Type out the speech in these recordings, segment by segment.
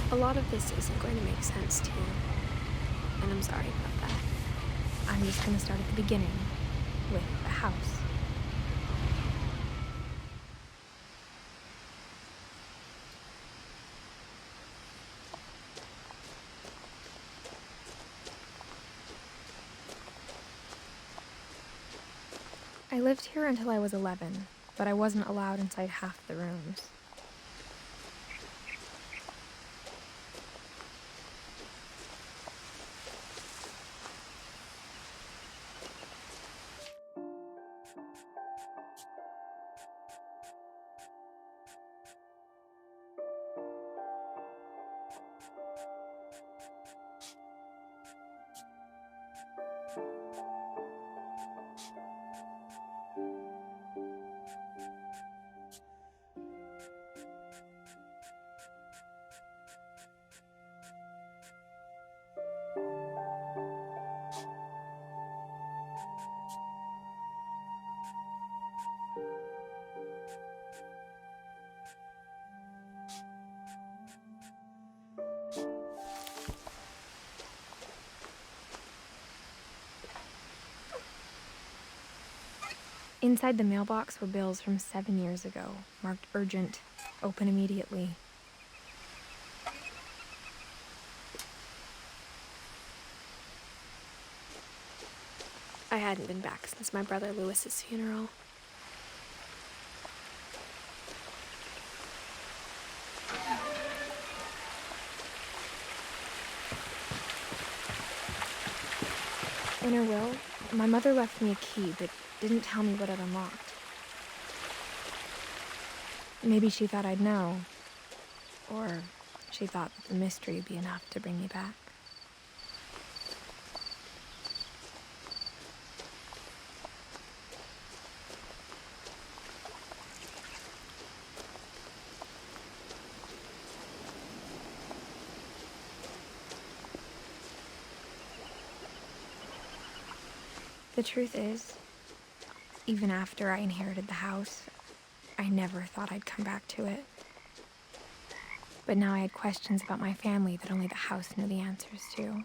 A lot of this isn't going to make sense to you, and I'm sorry about that. I'm just going to start at the beginning, with the house. I lived here until I was 11, but I wasn't allowed inside half the rooms. Inside the mailbox were bills from 7 years ago, marked urgent, open immediately. I hadn't been back since my brother Lewis's funeral. In her will, my mother left me a key, but didn't tell me what it unlocked. Maybe she thought I'd know, or she thought that the mystery would be enough to bring me back. The truth is, even after I inherited the house, I never thought I'd come back to it. But now I had questions about my family that only the house knew the answers to.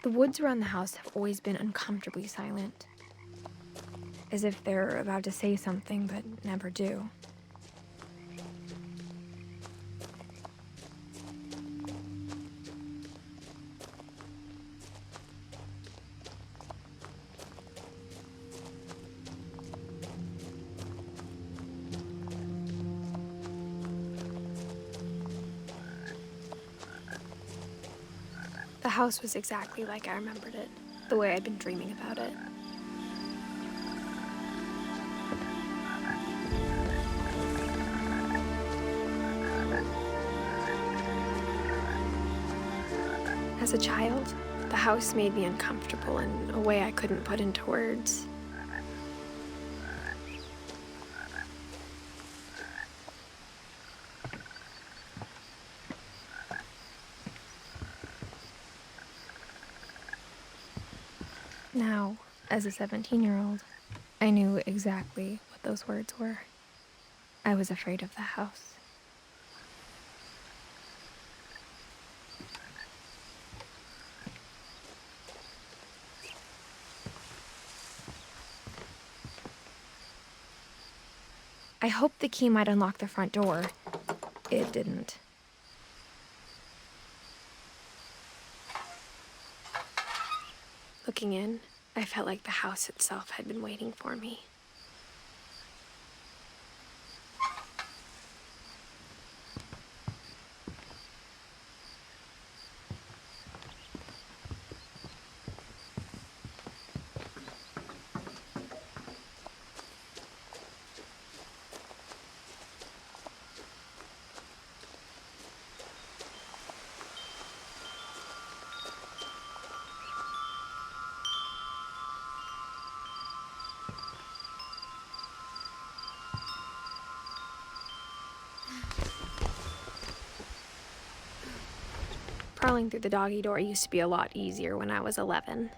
The woods around the house have always been uncomfortably silent, as if they're about to say something but never do. The house was exactly like I remembered it, the way I'd been dreaming about it. As a child, the house made me uncomfortable in a way I couldn't put into words. Now, as a 17-year-old, I knew exactly what those words were. I was afraid of the house. I hoped the key might unlock the front door. It didn't. Looking in, I felt like the house itself had been waiting for me. Crawling through the doggy door used to be a lot easier when I was 11.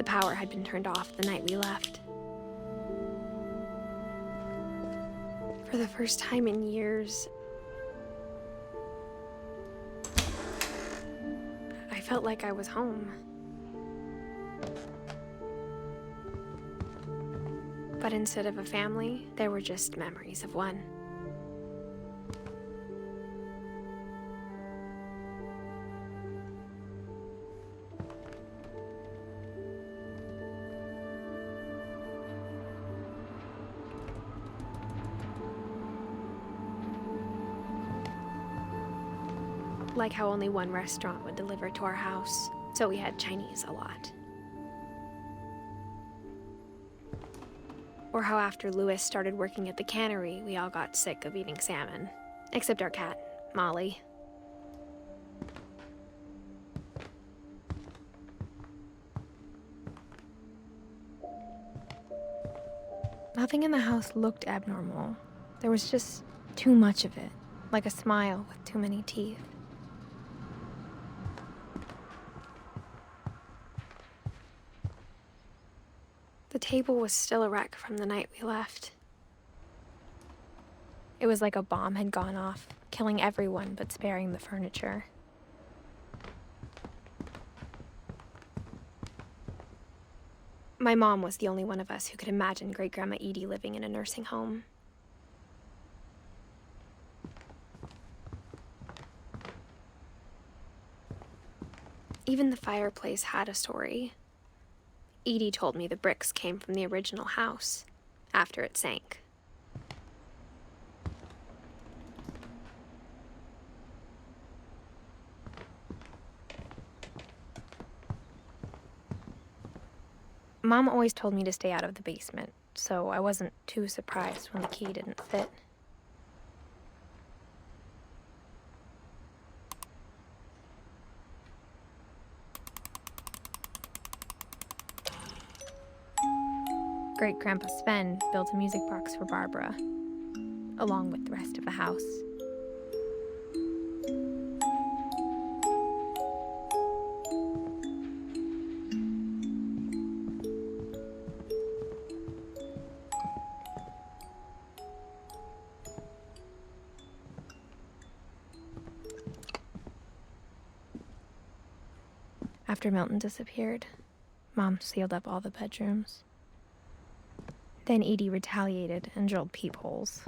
The power had been turned off the night we left. For the first time in years, I felt like I was home. But instead of a family, there were just memories of one. Like how only one restaurant would deliver to our house, so we had Chinese a lot. Or how after Louis started working at the cannery, we all got sick of eating salmon. Except our cat, Molly. Nothing in the house looked abnormal. There was just too much of it, like a smile with too many teeth. The table was still a wreck from the night we left. It was like a bomb had gone off, killing everyone but sparing the furniture. My mom was the only one of us who could imagine Great-Grandma Edie living in a nursing home. Even the fireplace had a story. Edie told me the bricks came from the original house, after it sank. Mom always told me to stay out of the basement, so I wasn't too surprised when the key didn't fit. Great-Grandpa Sven built a music box for Barbara, along with the rest of the house. After Milton disappeared, Mom sealed up all the bedrooms. Then Edie retaliated and drilled peepholes.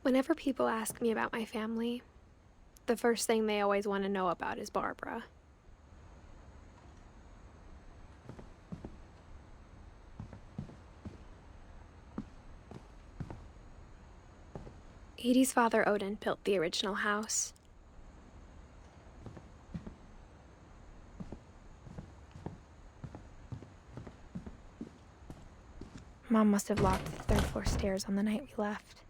Whenever people ask me about my family, the first thing they always want to know about is Barbara. Edie's father, Odin, built the original house. Mom must have locked the third floor stairs on the night we left.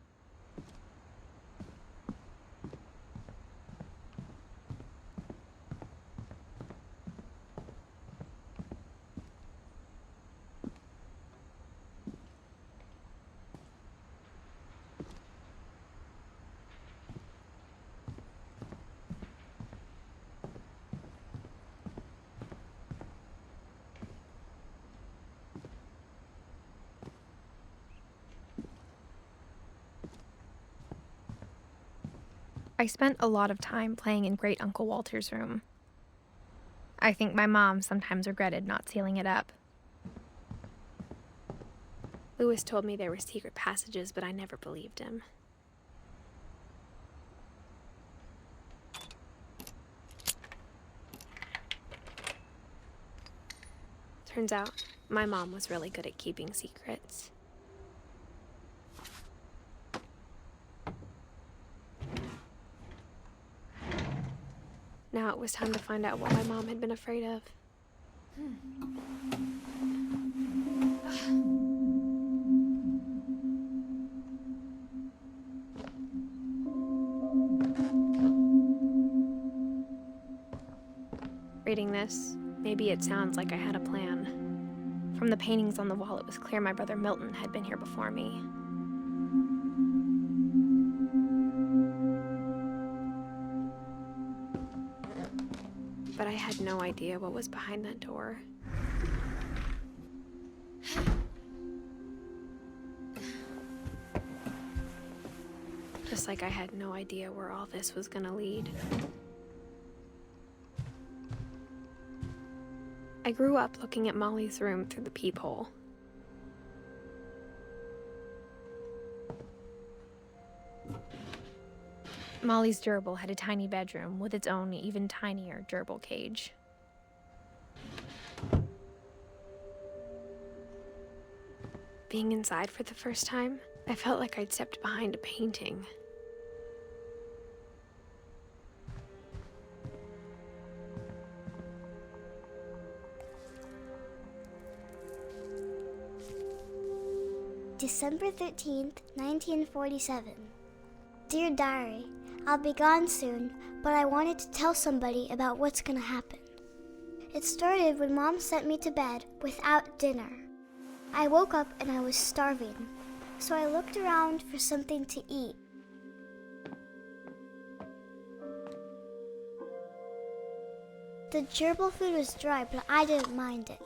I spent a lot of time playing in Great Uncle Walter's room. I think my mom sometimes regretted not sealing it up. Louis told me there were secret passages, but I never believed him. Turns out, my mom was really good at keeping secrets. Now it was time to find out what my mom had been afraid of. Reading this, maybe it sounds like I had a plan. From the paintings on the wall, it was clear my brother Milton had been here before me. But I had no idea what was behind that door. Just like I had no idea where all this was gonna lead. I grew up looking at Molly's room through the peephole. Molly's gerbil had a tiny bedroom with its own even tinier gerbil cage. Being inside for the first time, I felt like I'd stepped behind a painting. December 13th, 1947. Dear Diary, I'll be gone soon, but I wanted to tell somebody about what's gonna happen. It started when Mom sent me to bed without dinner. I woke up and I was starving, so I looked around for something to eat. The gerbil food was dry, but I didn't mind it.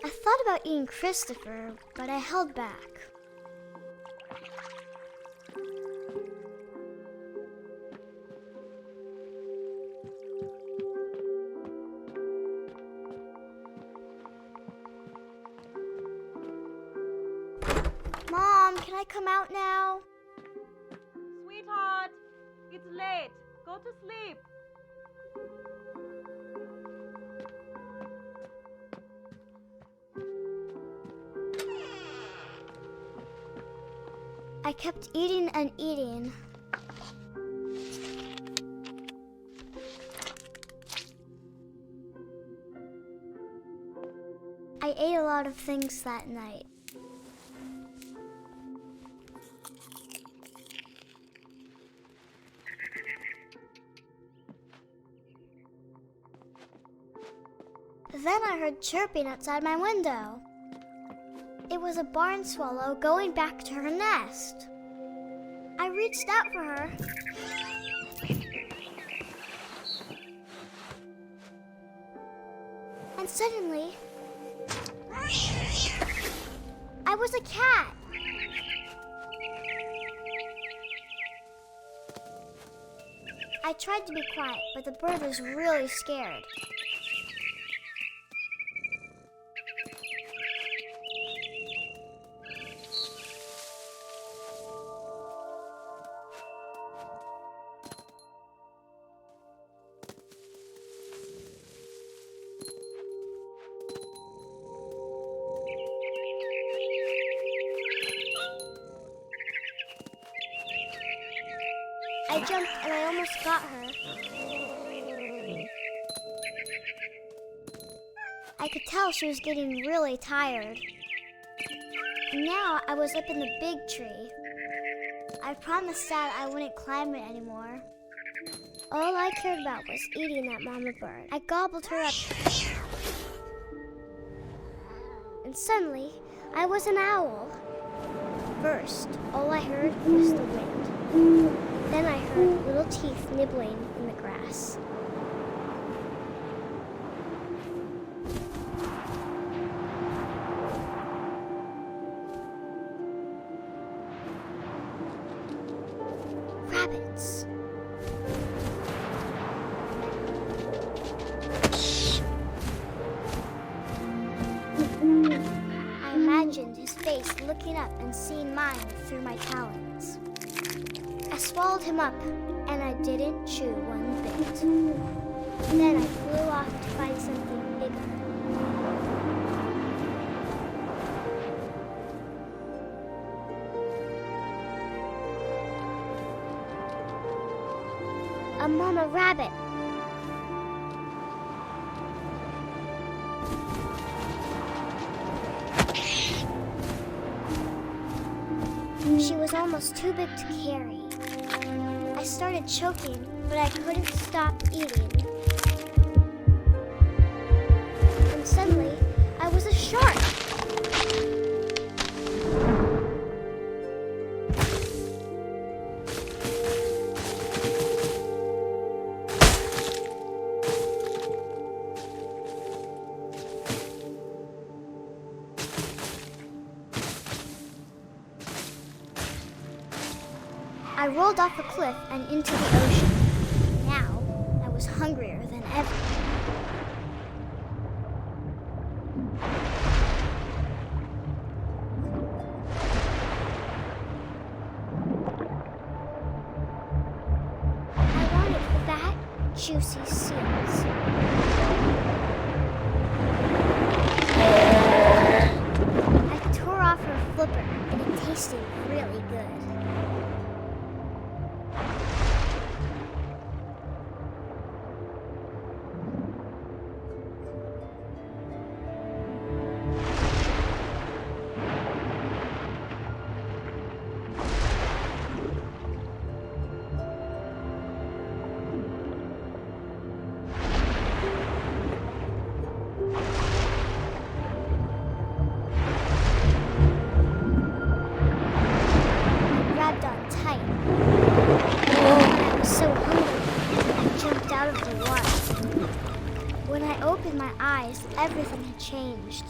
I thought about eating Christopher, but I held back. Mom, can I come out now? Sweetheart, it's late. Go to sleep. I kept eating and eating. I ate a lot of things that night. Then I heard chirping outside my window. It was a barn swallow going back to her nest. I reached out for her. And suddenly, I was a cat. I tried to be quiet, but the bird was really scared. I jumped and I almost got her. I could tell she was getting really tired. And now I was up in the big tree. I promised Dad I wouldn't climb it anymore. All I cared about was eating that mama bird. I gobbled her up. And suddenly, I was an owl. First, all I heard was the wind. Then I heard little teeth nibbling in the grass. Rabbits. I imagined his face looking up and seeing mine through my talons. I swallowed him up, and I didn't chew one bit. Then I flew off to find something bigger. A mama rabbit. She was almost too big to carry. I started choking, but I couldn't stop eating. And suddenly, I was a shark. I rolled off a cliff and into the ocean. Now, I was hungrier than ever. I wanted fat, juicy seals. I tore off her flipper, and it tasted really good. When I opened my eyes, everything had changed.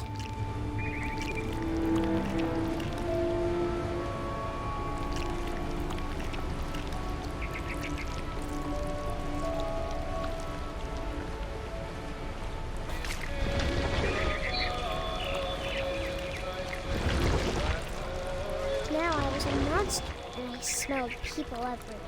Now I was a monster, and I smelled people everywhere.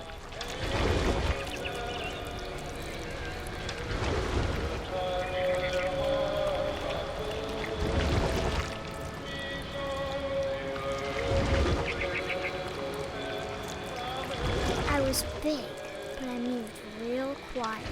I was big, but I moved real quiet.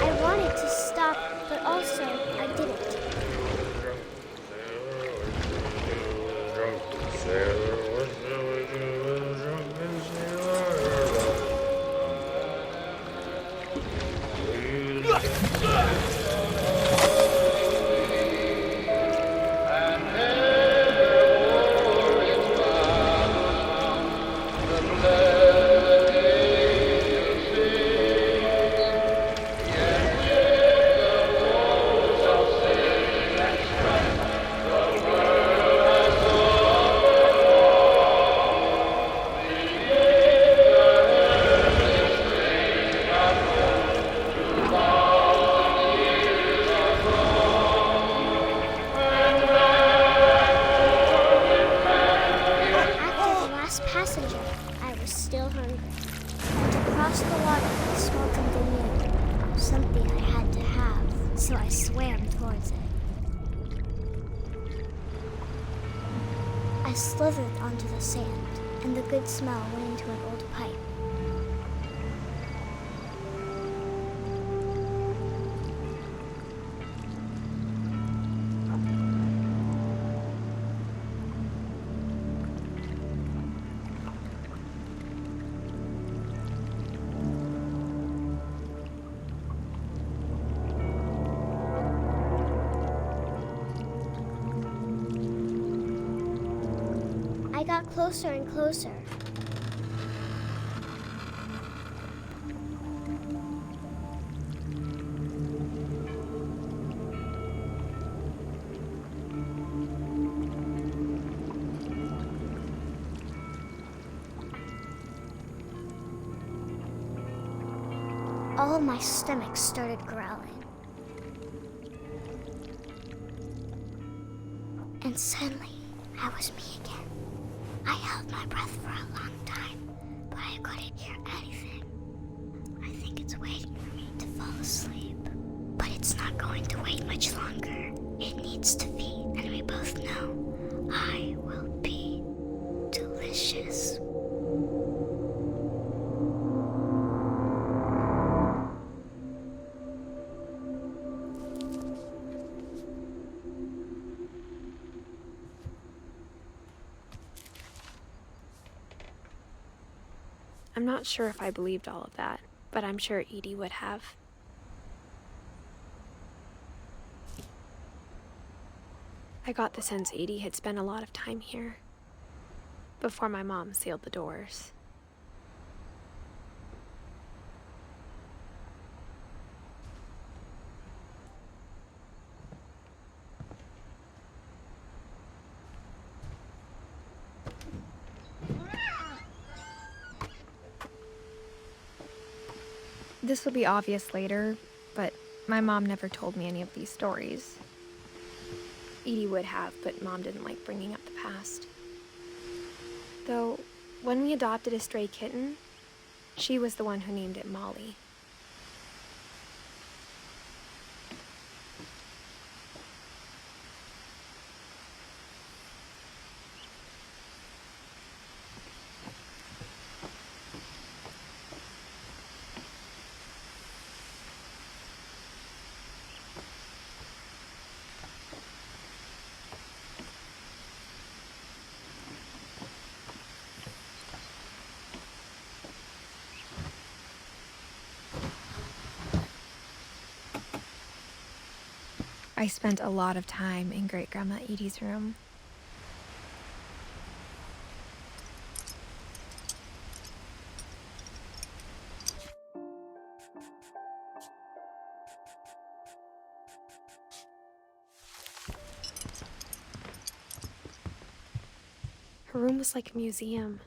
I wanted to stop, but also I didn't. Passenger, I was still hungry. And to cross the water, I smelled something new. Something I had to have, so I swam towards it. I slithered onto the sand, and the good smell went into an old pipe. I got closer and closer. all my stomach started growling. And suddenly, I was me again. I held my breath for a long time, but I couldn't hear anything. I think it's waiting for me to fall asleep. But it's not going to wait much longer. It needs to feed, and we both know I will be delicious. I'm not sure if I believed all of that, but I'm sure Edie would have. I got the sense Edie had spent a lot of time here before my mom sealed the doors. This will be obvious later, but my mom never told me any of these stories. Edie would have, but Mom didn't like bringing up the past. Though, when we adopted a stray kitten, she was the one who named it Molly. I spent a lot of time in Great-Grandma Edie's room. Her room was like a museum.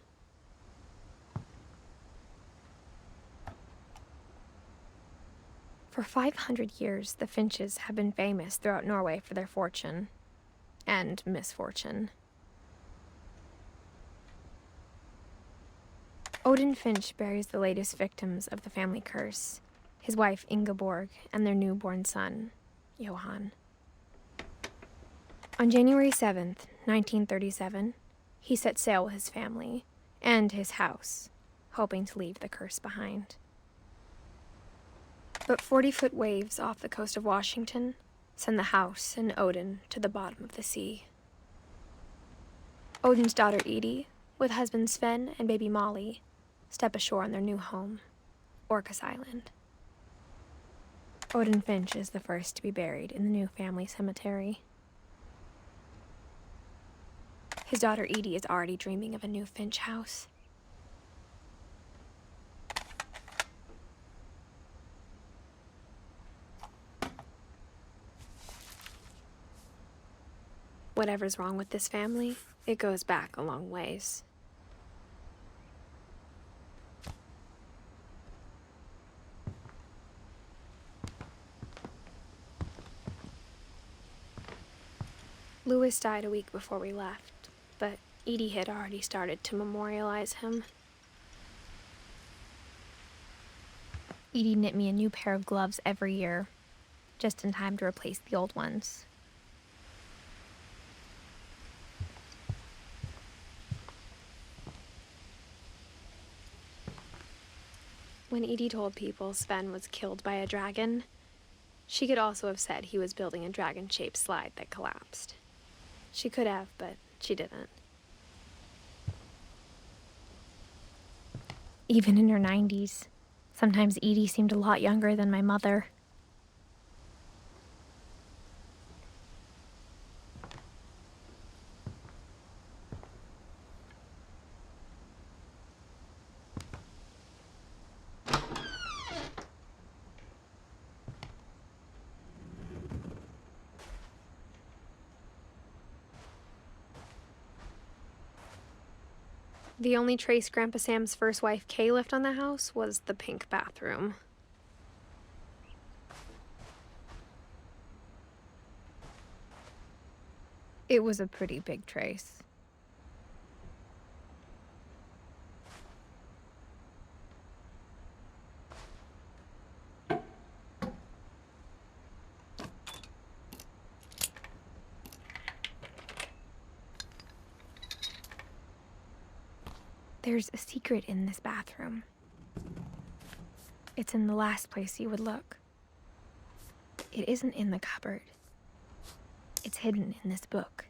For 500 years, the Finches have been famous throughout Norway for their fortune and misfortune. Odin Finch buries the latest victims of the family curse, his wife Ingeborg and their newborn son, Johan. On January 7th, 1937, he set sail with his family and his house, hoping to leave the curse behind. But 40-foot waves off the coast of Washington send the house and Odin to the bottom of the sea. Odin's daughter Edie, with husband Sven and baby Molly, step ashore on their new home, Orcas Island. Odin Finch is the first to be buried in the new family cemetery. His daughter Edie is already dreaming of a new Finch house. Whatever's wrong with this family, it goes back a long ways. Louis died a week before we left, but Edie had already started to memorialize him. Edie knit me a new pair of gloves every year, just in time to replace the old ones. When Edie told people Sven was killed by a dragon, she could also have said he was building a dragon-shaped slide that collapsed. She could have, but she didn't. Even in her 90s, sometimes Edie seemed a lot younger than my mother. The only trace Grandpa Sam's first wife Kay left on the house was the pink bathroom. It was a pretty big trace. There's a secret in this bathroom. It's in the last place you would look. It isn't in the cupboard. It's hidden in this book.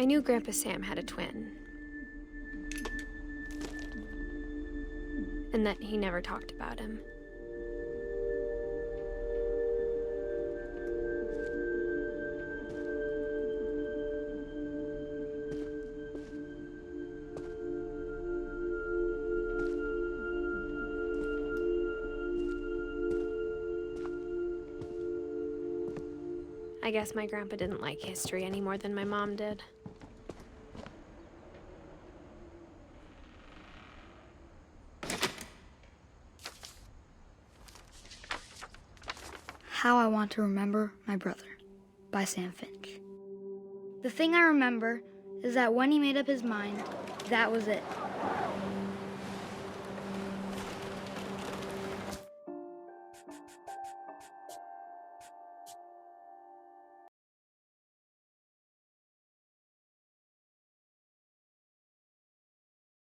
I knew Grandpa Sam had a twin. And that he never talked about him. I guess my grandpa didn't like history any more than my mom did. How I Want to Remember My Brother by Sam Finch. The thing I remember is that when he made up his mind, that was it.